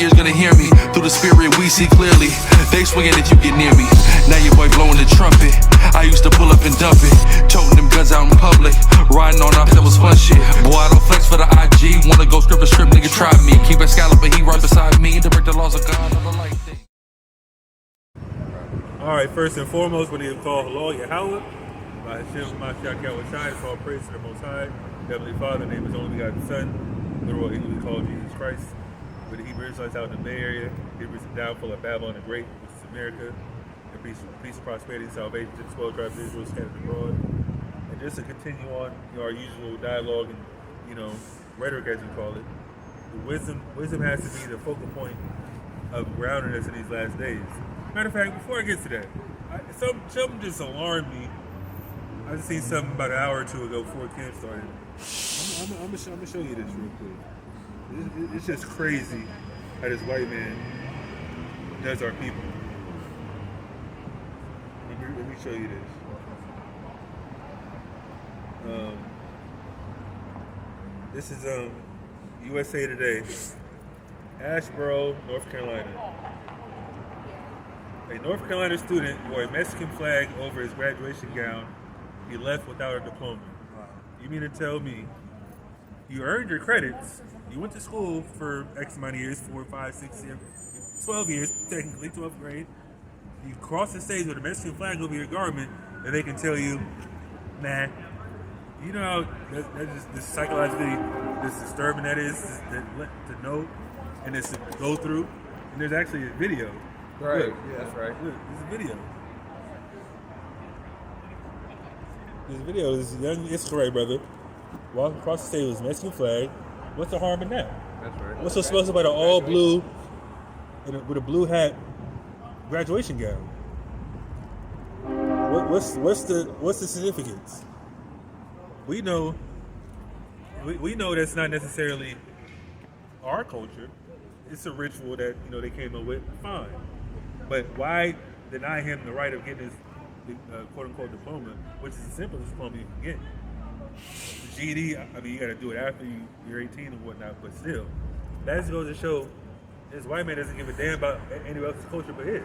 ears gonna hear me. Through the spirit we see clearly. They swinging if you get near me. Now your boy blowing the trumpet. I used to pull up and dump it. Toting them guns out in public. Riding on off, that was fun shit. Boy, I don't flex for the IG. Wanna go script to script, nigga, try me. Keep a scallop, but he right beside me. To break the laws of God, I don't like things. Alright, first and foremost, when he is called Hello, Yahweh, by Hashem, Mashiach, Yahweh Shai, it's all praise to the Most High. Heavenly Father, name is only begotten Son, literal English called Jesus Christ. With the Hebrew Israelites out in the Bay Area, Hebrews the downfall of Babylon the Great, which is America, and peace, prosperity, and salvation to the 12 tribes of Israel scattered abroad. And just to continue on our usual dialogue and rhetoric as we call it, the wisdom has to be the focal point of grounding us in these last days. Matter of fact, before I get to that, something just alarmed me. I just seen something about an hour or two ago before camp started. I'm gonna show you this real quick. It's just crazy how this white man does our people. Let me show you this. This is USA Today, Asheboro, North Carolina. A North Carolina student wore a Mexican flag over his graduation gown. He left without a diploma. You mean to tell me you earned your credits, you went to school for X amount of years, 4, 5, 6, 7, 12 years, technically, 12th grade. You cross the stage with a Mexican flag over your garment, and they can tell you, nah. You know how that's just this psychologically this disturbing that is to know and it's to go through. And there's actually a video. Right. Look, Yeah, that's right. Look, there's a video. This video, this young ISRAELITE brother walking across the stage with his Mexican flag. What's the harm in that? That's right. What's so special about an all blue with a blue hat graduation gown? What's the significance? We know that's not necessarily our culture. It's a ritual that they came up with. Fine, but why deny him the right of getting his quote unquote diploma, which is the simplest diploma you can get? The GED, I mean, you got to do it after you're 18 and whatnot, but still, that just goes to show this white man doesn't give a damn about anybody else's culture but his.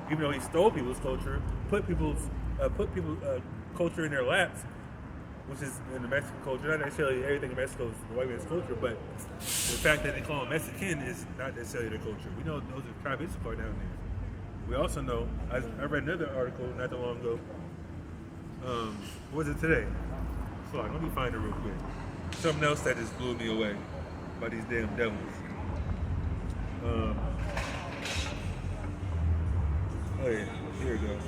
Even though he stole people's culture, put people's culture in their laps, which is in the Mexican culture, not necessarily everything in Mexico is the white man's culture, but the fact that they call them Mexican is not necessarily their culture. We know those are tribes down there. We also know, I read another article not that long ago, what was it today? So let me find it real quick. Something else that just blew me away by these damn devils. Oh yeah, here we go.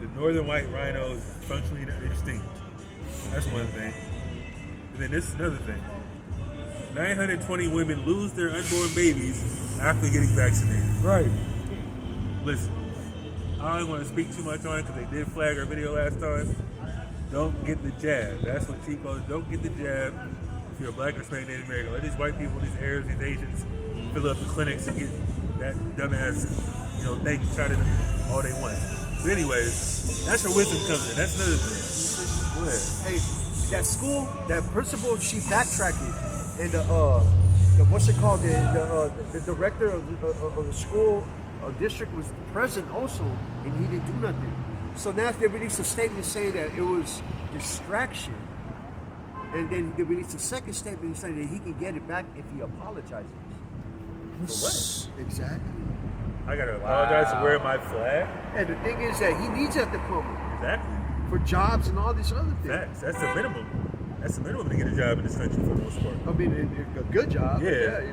The northern white rhino is functionally extinct. That's one thing. And then this is another thing. 920 women lose their unborn babies after getting vaccinated. Right. Listen, I don't want to speak too much on it because they did flag our video last time. Don't get the jab. That's what she calls it. Don't get the jab if you're a black or Hispanic Native American. Let these white people, these Arabs, these Asians fill up the clinics and get that dumbass, thing shot at them all they want. But anyways, that's where wisdom comes in. That's another thing. Go ahead. Hey, that school, that principal, she backtracked it, and the what's it called? The director of the school district was present also, and he didn't do nothing. So now they released a statement saying that it was distraction, and then they released a second statement saying that he can get it back if he apologizes. For what? Exactly. I gotta apologize for wearing my flag? And the thing is that he needs that diploma. Exactly. For jobs and all these other things. Facts. That's the minimum. That's the minimum to get a job in this country for the most part. I mean, a good job. Yeah.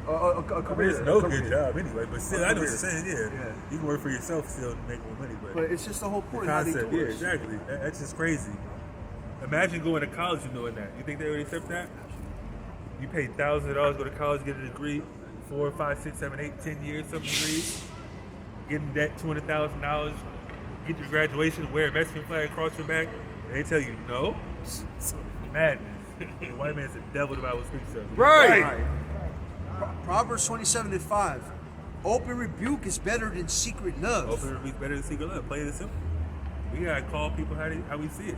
A career. It's no career. good job anyway, but still, I know what you're saying, yeah. You can work for yourself still and make more money, But it's just the whole point. The concept, how they do yeah, it. exactly. That's just crazy. Imagine going to college and knowing that. You think they would accept that? You pay thousands of dollars to go to college, get a degree, 4, 5, 6, 7, 8, 10 years, some degrees, get in debt $200,000, get your graduation, wear a Mexican flag across your back, and they tell you no? Madness. The white man's the devil the Bible speaks of. Right. Proverbs 27:5. Open rebuke is better than secret love. Open rebuke is better than secret love. Plain and simple. We gotta call people how we see it.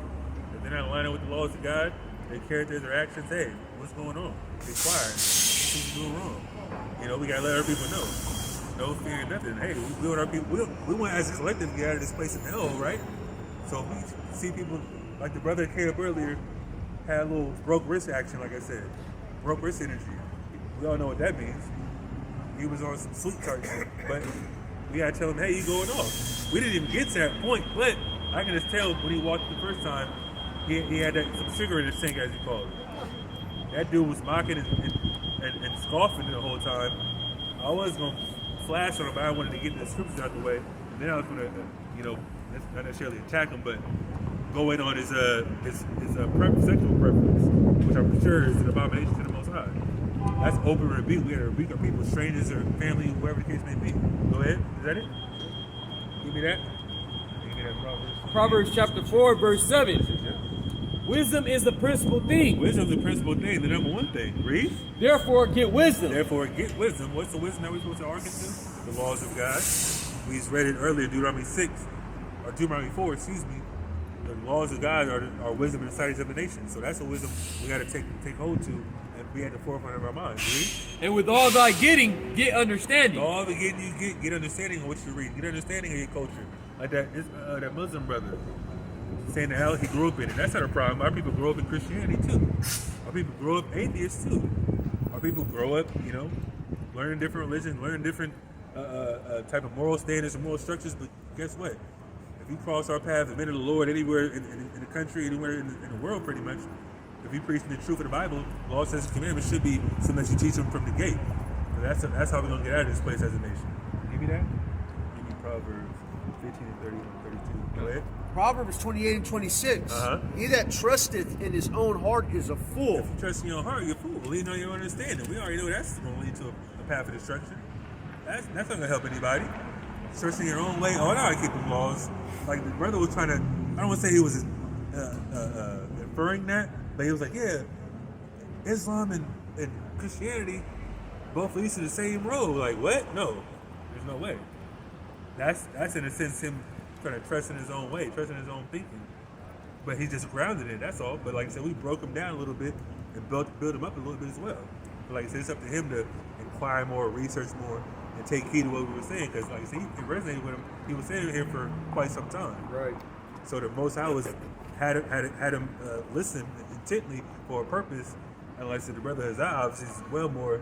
If they're not lining up with the laws of God, their characters, their actions. Hey, what's going on? Be quiet. What's doing wrong? You know, we gotta let our people know. No fear, nothing. Hey, we want our people. We want as a collective to get out of this place in hell, right? So if we see people like the brother that came up earlier had a little broke wrist action, like I said, broke wrist energy. We all know what that means. He was on some sweet tart shit, but we gotta tell him, hey, you going off. We didn't even get to that point, but I can just tell when he walked the first time, he had some sugar in his sink, as he called it. That dude was mocking and scoffing the whole time. I was gonna flash on him, but I wanted to get the scriptures out the way, and then I was gonna, not necessarily attack him, but go in on his sexual preference, which I'm sure is an abomination to the Most High. That's open rebuke. We gotta rebuke our people, strangers or family, whoever the case may be. Go ahead. Is that it? Give me that. Give me that Proverbs. Proverbs chapter 4, verse 7. Wisdom is the principal thing. Wisdom is the principal thing, the number one thing. Read. Therefore, get wisdom. Therefore, get wisdom. What's the wisdom that we're supposed to hearken to? The laws of God. We just read it earlier, Deuteronomy 4, excuse me. The laws of God are wisdom in the sight of the nation. So that's a wisdom we got to take hold to and be at the forefront of our minds. Read. And with all thy getting, get understanding. All the getting you get understanding of what you read. Get understanding of your culture. Like that Muslim brother saying the hell he grew up in it. That's not a problem. Our people grow up in Christianity too. Our people grow up atheists too. Our people grow up, learning different religions, learning different type of moral standards and moral structures. But guess what? If you cross our path and enter the Lord anywhere in the country, anywhere in the world, pretty much, if you preach the truth of the Bible, law, statutes, and commandments should be something that you teach them from the gate. So that's how we're gonna get out of this place as a nation. Give me that. Give me Proverbs 15 and 31, 32. Go ahead. Proverbs 28 and 26. He that trusteth in his own heart is a fool. If you trust in your heart, you're a fool. Lean on your understanding. We already know that's going to lead to a path of destruction. That's not going to help anybody. Trusting your own way. Oh, now I keep the laws. Like the brother was trying to, I don't want to say he was inferring that, but he was like, yeah, Islam and Christianity both lead to the same road. Like, what? No, there's no way. That's in a sense him trying to trust in his own way, trust in his own thinking. But he just grounded it, that's all. But like I said, we broke him down a little bit and build him up a little bit as well. But like I said, it's up to him to inquire more, research more, and take heed to what we were saying. Because like I said, it resonated with him. He was saying it here for quite some time. Right. So the Most High had him listen intently for a purpose. And like I said, the brother Hazai obviously is well more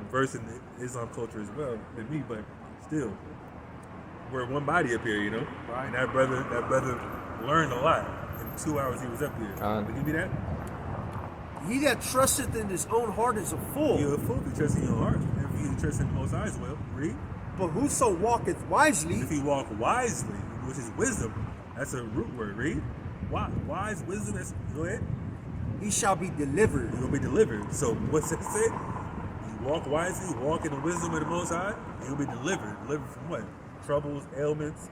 versed in the Islam culture as well than me, but still. We're one body up here, Right. And that brother learned a lot in 2 hours he was up here. Give me that. He that trusteth in his own heart is a fool. You're a fool if you trust in your heart. If you trust in the Most High as well. Read. But whoso walketh wisely. If you walk wisely, which is wisdom, that's a root word. Read. Wise wisdom. Go ahead. He shall be delivered. You're gonna be delivered. So what's it say? You walk wisely, walk in the wisdom of the Most High, and you'll be delivered. Delivered from what? Troubles, ailments,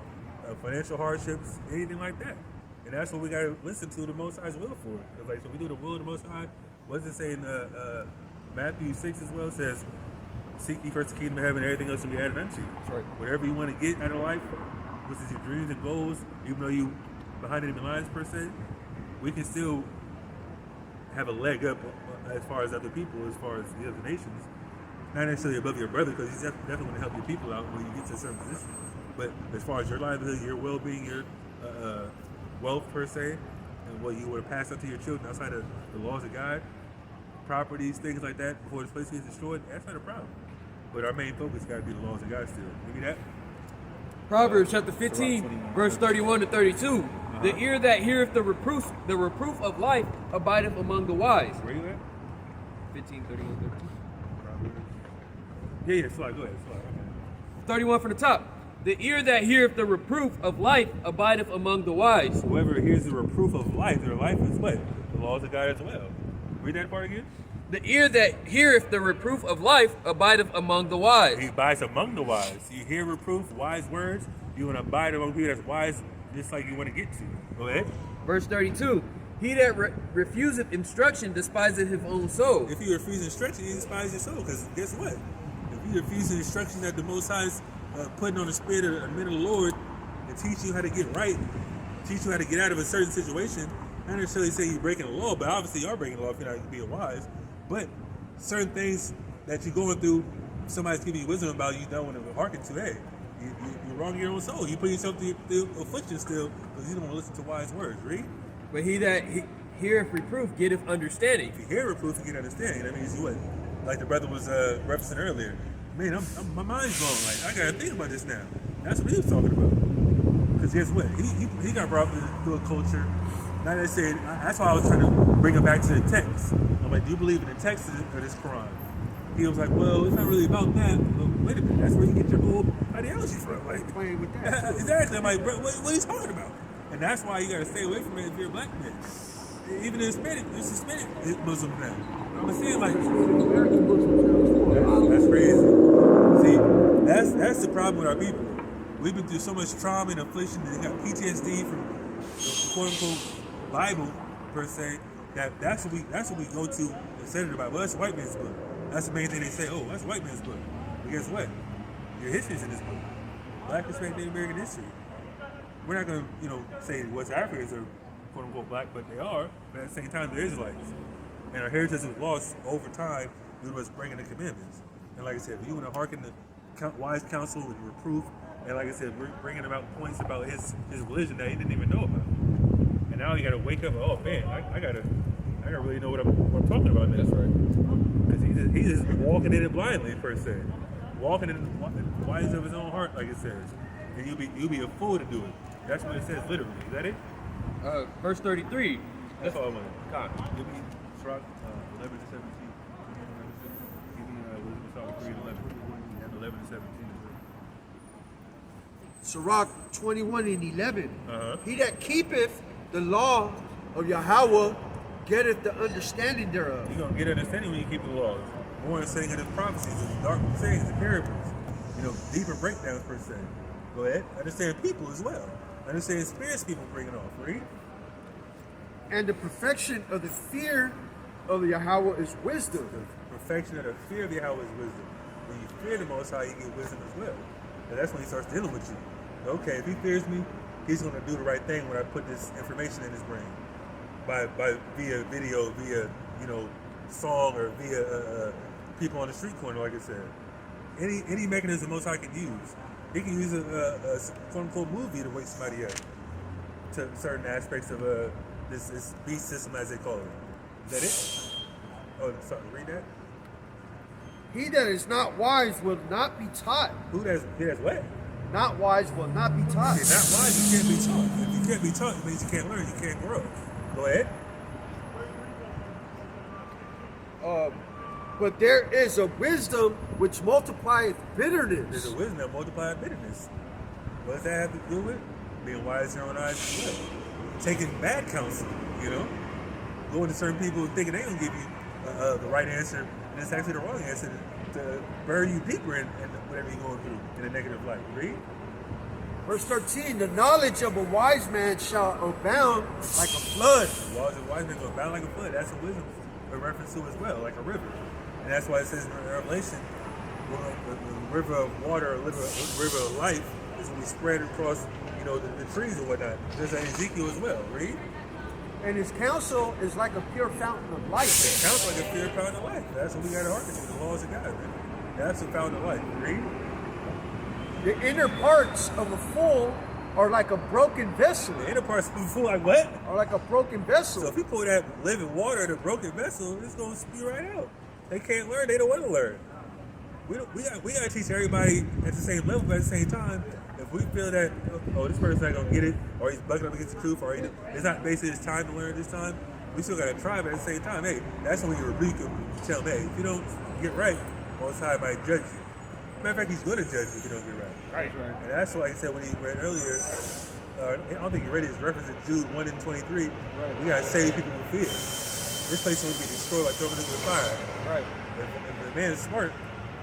financial hardships, anything like that. And that's what we got to listen to the Most High's will for. Because like, so we do the will of the Most High. What does it say in Matthew 6 as well? It says, seek ye first the kingdom of heaven, and everything else will be added unto you. That's right. Whatever you want to get out of life, which is your dreams and goals, even though you behind enemy lines per se, we can still have a leg up as far as other people, as far as the other nations. Not necessarily above your brother, because he's definitely going to help your people out when you get to a certain position. But as far as your livelihood, your well-being, your wealth per se, and what you want to pass on to your children outside of the laws of God, properties, things like that, before this place gets destroyed, that's not a problem. But our main focus got to be the laws of God still. Give me that. Proverbs chapter 15, verse 31 to 32. The ear that heareth the reproof of life abideth among the wise. Where you at? 15, 31, 32. Yeah, slide. Go ahead. 31 from the top. The ear that heareth the reproof of life abideth among the wise. Whoever hears the reproof of life, their life is what? The laws of God as well. Read that part again. The ear that heareth the reproof of life abideth among the wise. He abides among the wise. You hear reproof, wise words. You want to abide among people that's wise, just like you want to get to. Go ahead. Verse 32. He that refuseth instruction despiseth his own soul. If you refuse instruction, you despise your soul. Because guess what? If you refuse the instruction that the Most High is putting on the spirit of the men of the Lord and teach you how to get right, teach you how to get out of a certain situation, not necessarily say you're breaking the law, but obviously you are breaking the law if you're not being wise. But certain things that you're going through, somebody's giving you wisdom about, you don't want to hearken to. Hey, you're wrong in your own soul. You put yourself through affliction still because you don't want to listen to wise words. Read. But he that heareth reproof getteth understanding. If you hear reproof, you get understanding. That means you what? Like the brother was referencing earlier. Man, my mind's blown. Like, I gotta think about this now. That's what he was talking about. Because guess what? He got brought up through a culture. Now they said, that's why I was trying to bring him back to the text. I'm like, do you believe in the text of this Quran? He was like, well, it's not really about that. But wait a minute, that's where you get your whole ideology from. Like, Playing with that. exactly. I'm like, bro, what are you talking about? And that's why you gotta stay away from it if you're a black man. Even the Hispanic Muslims now. I'm saying, like, that's crazy. See, that's the problem with our people. We've been through so much trauma and affliction. They got PTSD from the quote unquote Bible per se. That's what we go to instead of the Bible. Well, that's a white man's book. That's the main thing they say. Oh, that's a white man's book. But guess what? Your history's in this book. Black, Hispanic, Native American history. We're not gonna, say West Africans are quote unquote black, but they are. But at the same time, they're Israelites. And our heritage was lost over time due to us breaking the commandments. And like I said, if you want to hearken to wise counsel and reproof, and like I said, we're bringing about points about his religion that he didn't even know about. And now you got to wake up. Oh man, I gotta really know what I'm talking about now. That's right. Because he's just walking in it blindly per se, walking in the wise of his own heart, like it says. And you'll be a fool to do it. That's what it says literally. Is that it? Verse 33. That's all I wanted. God. Give me Sirach 11 to 17. Give me wisdom Sirach 3 and 11. And 11 to 17. Sirach 21 and 11. Uh-huh. He that keepeth the law of Yahweh getteth the understanding thereof. You're going to get understanding when you keep the laws. More understanding of the prophecies, the dark sayings, the parables. Deeper breakdowns per se. Go ahead. Understand people as well. Understand experienced people bringing off. Read. And the perfection of the fear of Yahweh is wisdom. The perfection of the fear of Yahweh is wisdom. When you fear the Most High, you get wisdom as well. And that's when he starts dealing with you. Okay, if he fears me, he's going to do the right thing when I put this information in his brain. By via video, via song, or via people on the street corner, like I said. Any mechanism Most High can use. He can use a quote unquote movie to wake somebody up to certain aspects of this beast system, as they call it. Is that it? Oh, sorry, read that. He that is not wise will not be taught. He that's what? Not wise will not be taught. If you're not wise, you can't be taught. If you can't be taught, it means you can't learn, you can't grow. Go ahead. But there is a wisdom which multiplieth bitterness. There's a wisdom that multiplies bitterness. What does that have to do with? Being wise in your own eyes as well. Taking bad counsel, Going to certain people thinking they're going to give you the right answer, and it's actually the wrong answer to bury you deeper in whatever you're going through in a negative light. Read. Verse 13, the knowledge of a wise man shall abound like a flood. The laws of a wise man go abound like a flood. That's a wisdom, a reference to as well, like a river. And that's why it says in Revelation, the river of water, or river of life, is going to be spread across, the trees and whatnot. There's an Ezekiel as well. Read. And his counsel is like a pure fountain of life. It sounds like a pure fountain of life. That's what we got to hearken to, the laws of God, man. That's a fountain of life. Read. The inner parts of a fool are like a broken vessel. The inner parts of a fool, like what? Are like a broken vessel. So if you pour that living water in a broken vessel, it's going to spew right out. They can't learn. They don't want to learn. We got to teach everybody at the same level, but at the same time, if we feel that, this person's not going to get it, or he's bucking up against the truth, or it's not basically his time to learn this time, we still got to try, but at the same time, hey, that's when you rebuke him. You tell him, hey, if you don't get right, Most High might judge you. Matter of fact, he's going to judge you if you don't get right. Right. And that's why he said when he read earlier, I don't think he read his reference to Jude 1 and 23, we got to save people from fear. This place will be destroyed by throwing into the fire. Right. If the man is smart,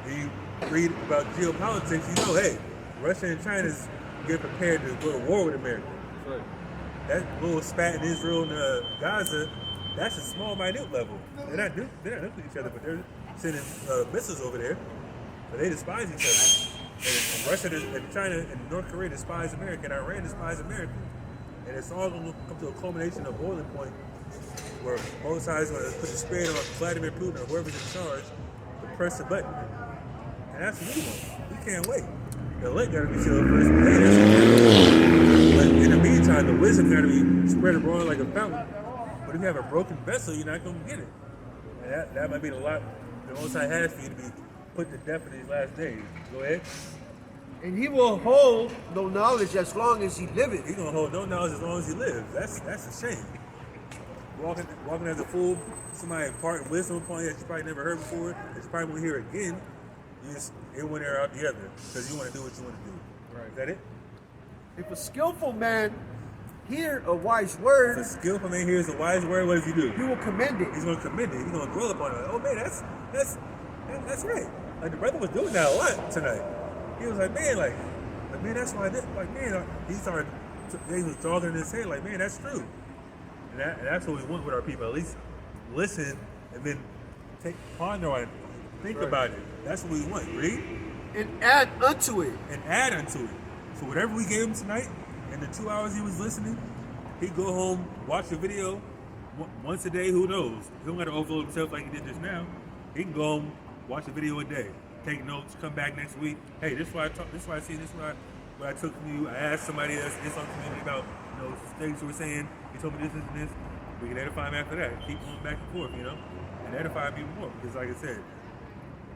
and you read about geopolitics, hey, Russia and China's getting prepared to go to war with America. Right. That little spat in Israel and Gaza, that's a small, minute level. They're not nuclear each other, but they're sending missiles over there. But they despise each other. And Russia and China and North Korea despise America, and Iran despise America. And it's all going to come to a culmination of boiling point where both sides are going to put the spirit on Vladimir Putin or whoever's in charge to press the button. And that's what we want. We can't wait. The elect got to be sealed first. But in the meantime, the wisdom got to be spread abroad like a fountain. But if you have a broken vessel, you're not going to get it. And that might be the lot the Most High has for you to be put to death in these last days. Go ahead. And he will hold no knowledge as long as he liveth. He's gonna hold no knowledge as long as he lives. That's a shame. Walking as a fool, somebody imparting wisdom upon you that you probably never heard before, that you probably won't hear again. You just in one ear out the other because you want to do what you want to do. Right? Is that it? If a skillful man hear a wise word, if a skillful man hears a wise word, what does he do? he will commend it. He's gonna commend it. He's gonna dwell upon it. Like, oh man, that's right. Like the brother was doing that a lot tonight. He was like, man, that's why this, like, man, he started, he was drawing in his head, like, man, that's true. And that's what we want with our people. At least listen and then ponder on it, think about it. That's what we want. Read. And add unto it. So whatever we gave him tonight, in the 2 hours he was listening, he'd go home, watch the video once a day, who knows? He don't got to overload himself like he did just now. He can go home, watch a video a day. Take notes, come back next week. Hey, this is why I talk. This is why I see. This is what I took from you. I asked somebody that's on community about things you were saying. He told me this and this. We can edify him after that. Keep going back and forth, and edify him even more. Because like I said,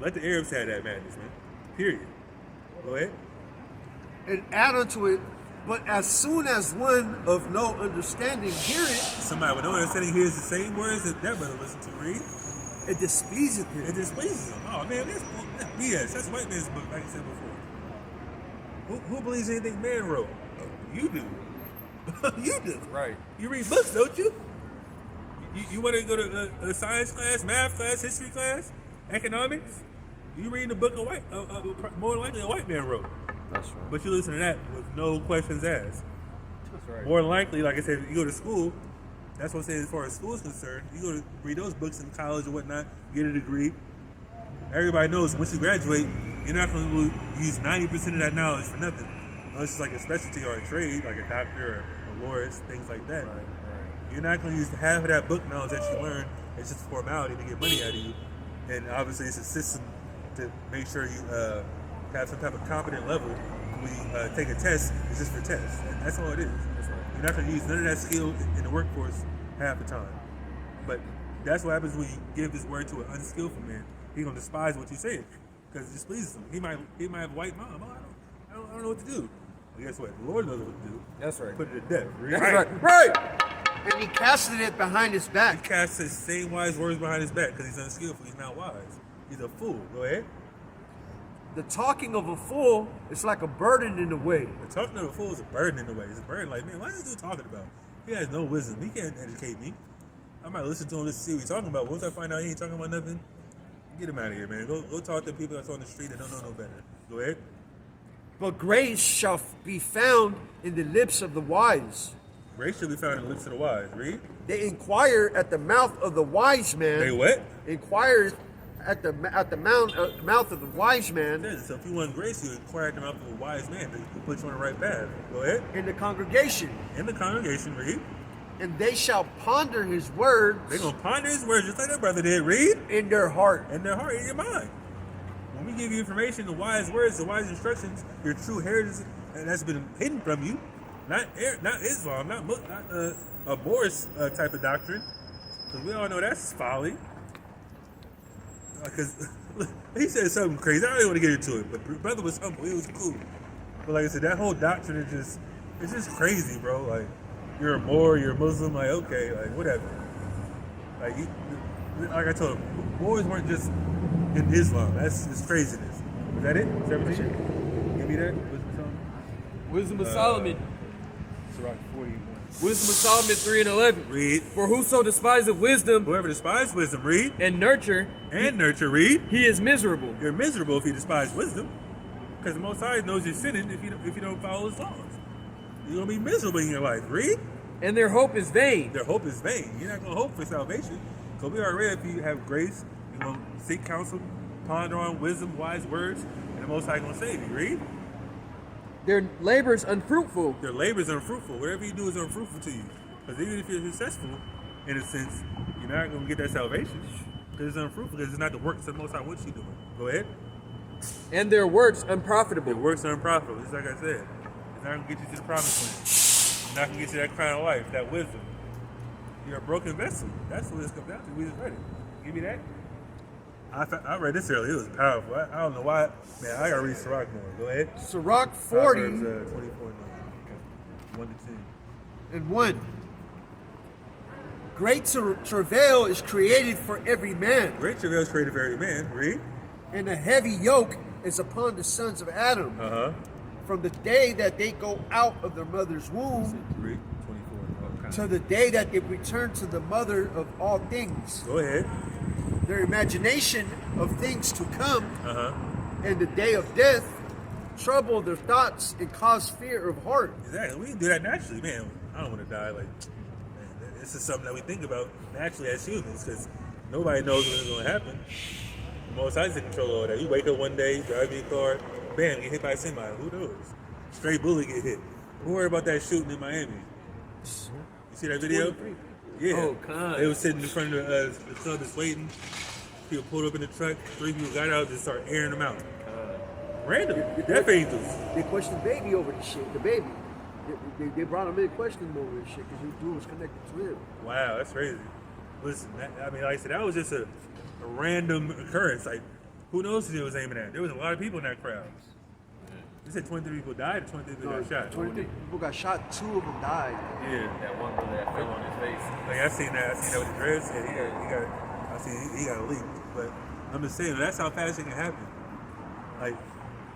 let the Arabs have that madness, man. Period. Go ahead. And add unto it. But as soon as one of no understanding hear it, somebody with no understanding hears the same words that brother listened to read. It displeases him. It displeases him. Oh man, that's BS. That's white man's book, like I said before. Who believes anything man wrote? Oh, you do. You do. Right. You read books, don't you? You want to go to a science class, math class, history class, economics? You read the book of more likely a white man wrote. That's right. But you listen to that with no questions asked. That's right. More than likely, like I said, if you go to school, that's what I'm saying as far as school is concerned. You go to read those books in college or whatnot, get a degree. Everybody knows once you graduate, you're not going to use 90% of that knowledge for nothing. Unless it's like a specialty or a trade, like a doctor or a lawyer, things like that. Right. You're not going to use half of that book knowledge that you learn. It's just a formality to get money out of you. And obviously it's a system to make sure you have some type of competent level. When you take a test, it's just for tests. And that's all it is. That's right. You're not going to use none of that skill in the workforce half the time. But that's what happens when you give this word to an unskillful man. He's going to despise what you say because it displeases him. He might have a white mom. Oh, I don't know what to do. Well, guess what? The Lord knows what to do. That's right. Put it to death. That's right. Right. and he casted it behind his He back. casts his same wise words behind his back because he's unskillful. He's not wise. He's a fool. Go ahead. The talking of a fool is like a burden in the way. The talking of a fool is a burden in a way. It's a burden like, man, what is this dude talking about? He has no wisdom. He can't educate me. I might listen to him just to see what he's talking about. Once I find out he ain't talking about nothing, get him out of here, man. Go talk to people that's on the street that don't know no better. Go ahead. But grace shall be found in the lips of the wise. Grace shall be found in the lips of the wise. Read. They inquire at the mouth of the wise man. They what? Inquire at the mouth of the wise man. So if you want grace, you inquire at the mouth of a wise man to put you on the right path. Go ahead. In the congregation. In the congregation, read. And they shall ponder his words. They're going to ponder his words just like that brother did. Read. In their heart. In their heart, in your mind. When we give you information, the wise words, the wise instructions, your true heritage, and that's been hidden from you, not Islam, not a Moorish type of doctrine, because we all know that's folly. Because he said something crazy. I don't even want to get into it, but brother was humble. He was cool. But like I said, that whole doctrine is just crazy, bro. Like, you're a Moor, you're a Muslim, like, okay, like, whatever. Like I told him, Moors weren't just in Islam. That's just craziness. Is that it? 17? Give me that. Wisdom of Solomon. Sirach 41. Wisdom of Solomon 3:11. Read. For whoso despiseth wisdom, Whoever despises wisdom, read. and nurture, Read. he is miserable. You're miserable if you despise wisdom, because the Most High knows you're sinning if you don't follow His laws. You're gonna be miserable in your life. Read. And their hope is vain. Their hope is vain. You're not gonna hope for salvation. So we already, if you have grace, you're gonna seek counsel, ponder on wisdom, wise words, and the Most High gonna save you. Read. Their labor is unfruitful. Their labor is unfruitful. Whatever you do is unfruitful to you. Because even if you're successful, in a sense, you're not going to get that salvation. Because it's unfruitful. Because it's not the works of the Most High what you doing. Go ahead. And their works unprofitable. Your works are unprofitable. Just like I said. It's not going to get you to the promised land. It's not going to get you that crown of life, that wisdom. You're a broken vessel. That's what this comes down to. We just read it. Give me that. I read this earlier. It was powerful. I don't know why. Man, I got to read Sirach more. Go ahead. Sirach 40 Proverbs, 24 1 to 10. and 1. Great travail is created for every man, Great travail is created for every man. Read. and a heavy yoke is upon the sons of Adam. From the day that they go out of their mother's womb Read. 24. to the day that they return to the mother of all things. Go ahead. Their imagination of things to come and the day of death trouble their thoughts and cause fear of heart. Exactly. We can do that naturally, man. I don't want to die. Like, man, this is something that we think about naturally as humans because nobody knows when it's going to happen. The Most High's in control of that. You wake up one day, drive your car, bam, get hit by somebody. Who knows? Straight bullet get hit. Don't worry about that shooting in Miami. You see that video? 23. Yeah. Oh, God. They was sitting in front of the club just waiting. People pulled up in the truck. 3 people got out and just started airing them out. Random. Death angels. They questioned the baby over this shit. The baby. They brought him in and questioned him over this shit because his dude was connected to him. Wow, that's crazy. Listen, I mean, like I said, that was just a random occurrence. Like, who knows who they was aiming at? There was a lot of people in that crowd. They said 23 people died, or 23 people got shot. 23 people got shot. 2 of them died. Yeah. That one brother that fell on his face. Like, I seen that with the dreads. Yeah, he got a leak. But I'm just saying, that's how fast it can happen. Like,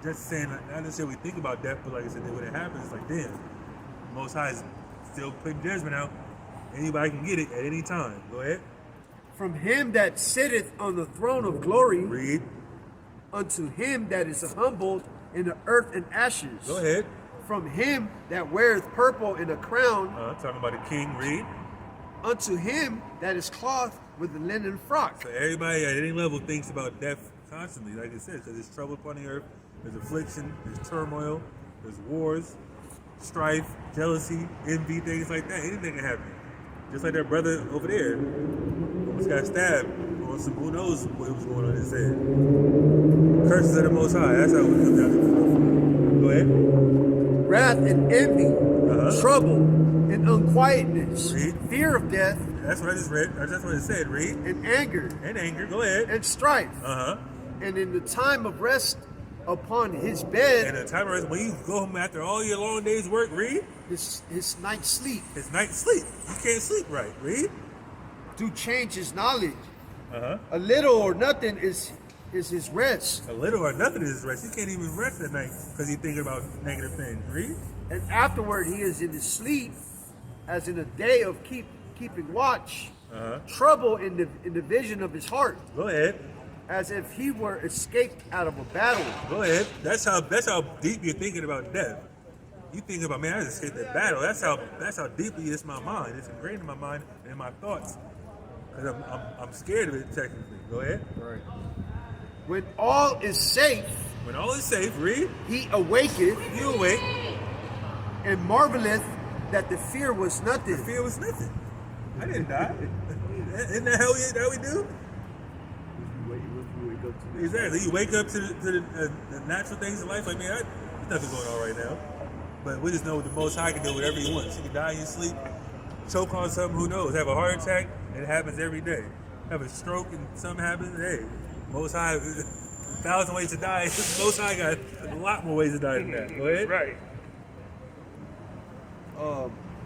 just saying, not necessarily think about death, but like I said, when it happens, it's like, damn, Most High is still putting judgment out. Anybody can get it at any time. Go ahead. From him that sitteth on the throne of glory Read. unto him that is humbled in the earth and ashes. Go ahead. From him that weareth purple in a crown Talking about the king. Read. unto him that is clothed with a linen frock. So everybody at any level thinks about death constantly, like I said, because there's trouble upon the earth, there's affliction, there's turmoil, there's wars, strife, jealousy, envy, things like that. Anything can happen. Just like that brother over there almost got stabbed on some, who knows what was going on in his head. Curses of the Most High, that's how it comes down to. Go ahead. Wrath and envy, trouble and unquietness, Read. fear of death That's what I just read. That's what it said. Read. and anger And anger. Go ahead. and strife. And in the time of rest upon his And bed, the time of rest, when you go home after all your long day's work, read. his night sleep, It's night sleep. You can't sleep right. Read. do change his knowledge. A little or nothing is his rest. A little or nothing is rest. You can't even rest at night because you're thinking about negative things. Read. And afterward he is in his sleep, as in a day of keeping watch, trouble in the vision of his heart, Go ahead. as if he were escaped out of a battle. Go ahead. That's how deep you're thinking about death. You think about, man, I just escaped that battle. That's how deeply it's my mind. It's ingrained in my mind and in my thoughts. Because I'm scared of it technically. Go ahead. Right. When all is safe, When all is safe, read. he awaketh You awake. and marveleth that the fear was nothing. Fear was nothing. I didn't die. Isn't that how we do? Exactly. You wake up to the natural things in life. Like, man, there's nothing going on right now. But we just know the Most High can do whatever He wants. He can die in your sleep, choke on something. Who knows? Have a heart attack. It happens every day. Have a stroke and something happens. Hey, Most High, 1,000 ways to die. Most High got a lot more ways to die than that. Go ahead. Right.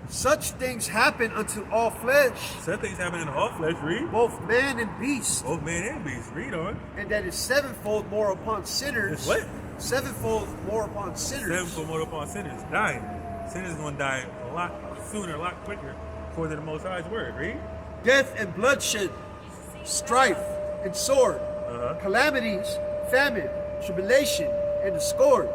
Such things happen unto all flesh, Some things happen in all flesh. Read. both man and beast, Both man and beast. Read on. and that is sevenfold more upon sinners. It's what? Sevenfold more upon sinners. Sevenfold more upon sinners. Dying. Sinners going to die a lot sooner, a lot quicker, according to the Most High's word. Read. Death and bloodshed, strife and sword, calamities, famine, tribulation, and the scourge.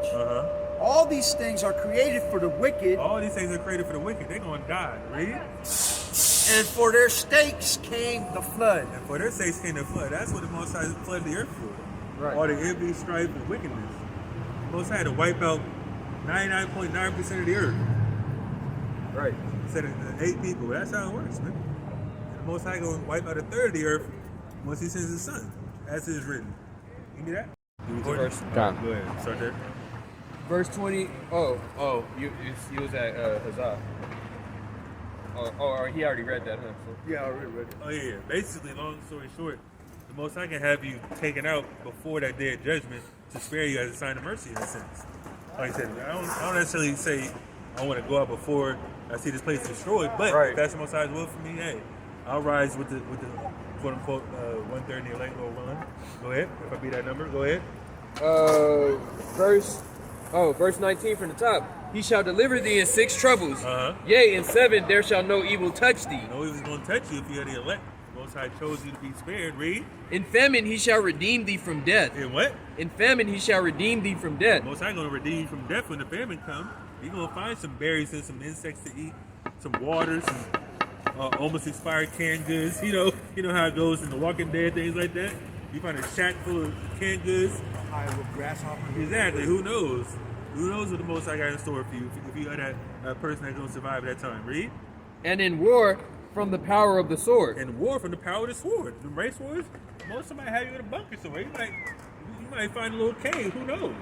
All these things are created for the wicked, All these things are created for the wicked. They're going to die. Read. and for their stakes came the flood. And for their sakes came the flood. That's what the Most High flooded the earth for. Right. All the envy, strife, and wickedness. The Most High had to wipe out 99.9% of the earth. Right. Instead of the 8 people. That's how it works, man. And the Most High gonna wipe out a third of the earth once He sends His Son, as it is written. You need that? You recording? verse. Go ahead. Start there. Verse 20. Oh, you was at Huzzah. Or he already read that, huh? So. Yeah, I already read it. Oh yeah. Basically, long story short, the Most High can have you taken out before that day of judgment to spare you as a sign of mercy in a sense. Like I said, I don't necessarily say I want to go out before I see this place destroyed, but if that's the Most High's will for me, hey, I'll rise with the quote unquote 1/3 in the elect or run. Go ahead. If I beat that number, go ahead. Verse 19 from the top. He shall deliver thee in 6 troubles. Yea, in 7 there shall no evil touch thee. No evil was going to touch you if you had the elect. The Most High chose you to be spared. Read. In famine he shall redeem thee from death. In what? In famine he shall redeem thee from death. Most High going to redeem you from death when the famine comes. You're going to find some berries and some insects to eat, some water, some almost expired canned goods. You know how it goes in The Walking Dead, things like that. You find a shack full of canned goods. High with grasshoppers. Exactly. Who knows? Who knows what the Most High got in store for you if you are that person that's going to survive at that time. Read. And in war from the power of the sword. And war from the power of the sword. The race wars, most somebody have you in a bunker somewhere. You might find a little cave. Who knows?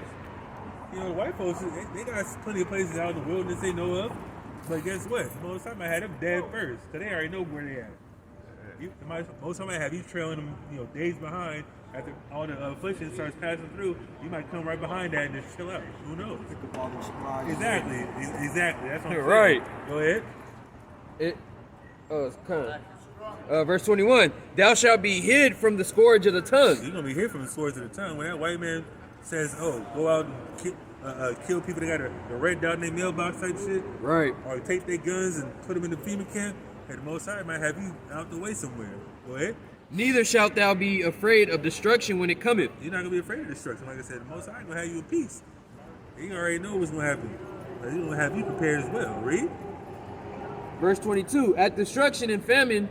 You know, white folks, they got plenty of places out in the wilderness they know of. But guess what? Most time I had them dead first, because they already know where they at. Most time I have you trailing them, days behind. After all the affliction starts passing through, you might come right behind that and just chill out. Who knows? Exactly. That's what I'm saying. Right. Go ahead. It's kind of. Verse 21. Thou shalt be hid from the scourge of the tongue. You're going to be hid from the scourge of the tongue. When that white man says, go out and kill people that got a red dot in their mailbox type shit. Right. Or take their guns and put them in the FEMA camp, and the Most High might have you out the way somewhere. Go ahead. Neither shalt thou be afraid of destruction when it cometh. You're not going to be afraid of destruction. Like I said, the Most High going to have you in peace. He already know what's going to happen. He's going to have you prepared as well. Read. Verse 22. At destruction and famine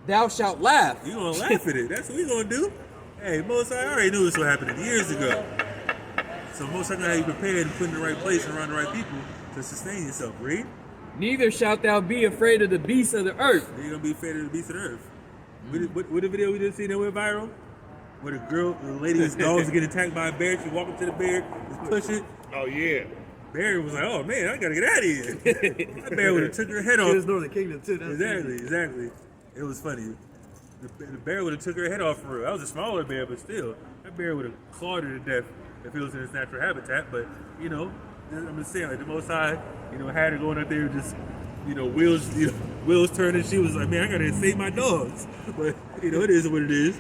thou shalt laugh. You're going to laugh at it. That's what we're going to do. Hey, Most High already knew this was happening years ago. So Most High going to have you prepared and put in the right place and around the right people to sustain yourself. Read. Neither shalt thou be afraid of the beasts of the earth. You're going to be afraid of the beasts of the earth. What the video we just seen that went viral? Where the lady's dogs get attacked by a bear. She walk up to the bear, just push it. Oh yeah. Bear was like, oh man, I gotta get out of here. That bear would have took her head off. It was Northern Kingdom too. Exactly. It was funny. The bear would have took her head off for real. That was a smaller bear, but still, that bear would have clawed her to death if it was in its natural habitat. But I'm just saying, like the Most High, had her going up there just. Wheels turning. She was like, man, I gotta save my dogs. But it is what it is.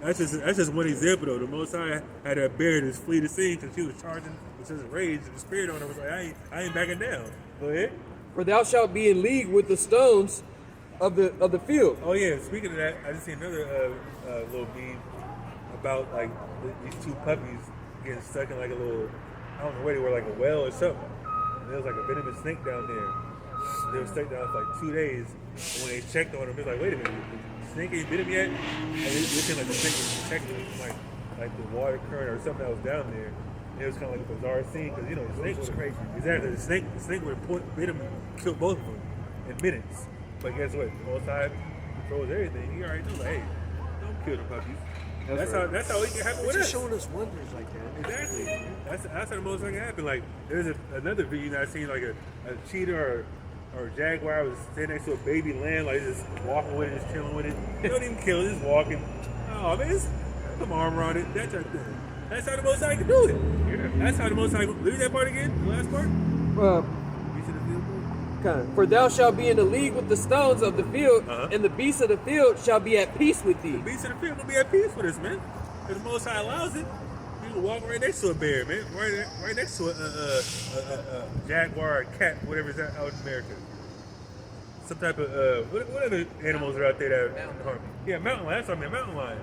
That's just one example though. The Most High had that bear just flee the scene because she was charging with his rage, and the spirit on her was like, I ain't backing down. Go ahead. For thou shalt be in league with the stones of the field. Oh yeah. Speaking of that, I just seen another little meme about like these 2 puppies getting stuck in like a little, I don't know where they were, like a well or something. And there was like a venomous snake down there. They were stuck down for like 2 days. And when they checked on them, they're like, wait a minute, the snake ain't bit him yet? And they seemed like the snake was protecting like the water current or something that was down there. And it was kind of like a bizarre scene because, the snake was crazy. Exactly. The snake would have bit him and killed both of them in minutes. But guess what? The Most High controls everything. He already knows, like, hey, don't kill the puppies. That's how it can happen with us. Just showing us wonders like that. Exactly. That's how the Most High can happen. Like, there's another video that I seen, like a cheetah or a jaguar was standing next to a baby lamb, like just walking with it, just chilling with it. They don't even kill it, just walking. Oh man, just put my arm around it. That's right there. That's how the Most High can do it. Yeah. That's how the Most High. Read that part again. The last part. For thou shalt be in the league with the stones of the field, and the beasts of the field shall be at peace with thee. The beasts of the field will be at peace with us, man. Because the Most High allows it. You can walk right next to a bear, man. Right next to a jaguar or a cat, whatever is out in America. Some type of what other animals are out there that harm you? Yeah, mountain lion. That's what I mean, mountain lion.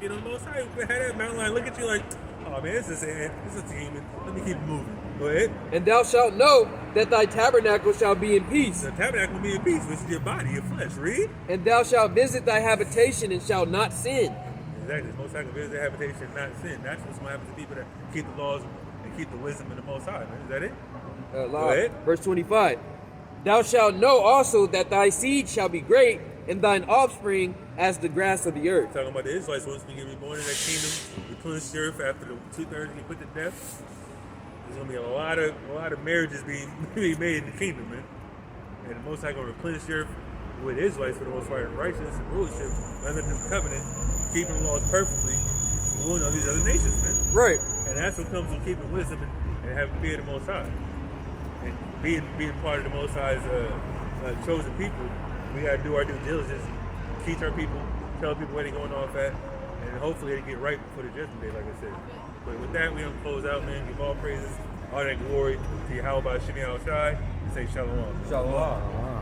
The Most High had that mountain lion look at you like, oh man, it's a demon. Let me keep moving. Go ahead. And thou shalt know that thy tabernacle shall be in peace. The tabernacle will be in peace, which is your body, your flesh. Read. And thou shalt visit thy habitation and shalt not sin. Exactly. The Most High will visit their habitation and not sin. That's what's going to happen to people that keep the laws and keep the wisdom of the Most High, man. Is that it? Go ahead. Verse 25. Thou shalt know also that thy seed shall be great, and thine offspring as the grass of the earth. Talking about the Israelites, once we get reborn in that kingdom, replenish the earth after the 2/3 get put to death. There's gonna be a lot of marriages being made in the kingdom, man. And the Most High gonna replenish the earth with Israelites for the most part in righteousness and rulership under the covenant, keeping the laws perfectly, ruling all these other nations, man. Right. And that's what comes from keeping wisdom and having fear of the Most High. And being part of the Most High's chosen people, we gotta do our due diligence, teach our people, tell people where they're going off at, and hopefully they get right before the judgment day, like I said. But with that, we're gonna close out, man. Give all praises, all that glory to Yahweh by Shemi Al Shai, and say Shalom. Shalom.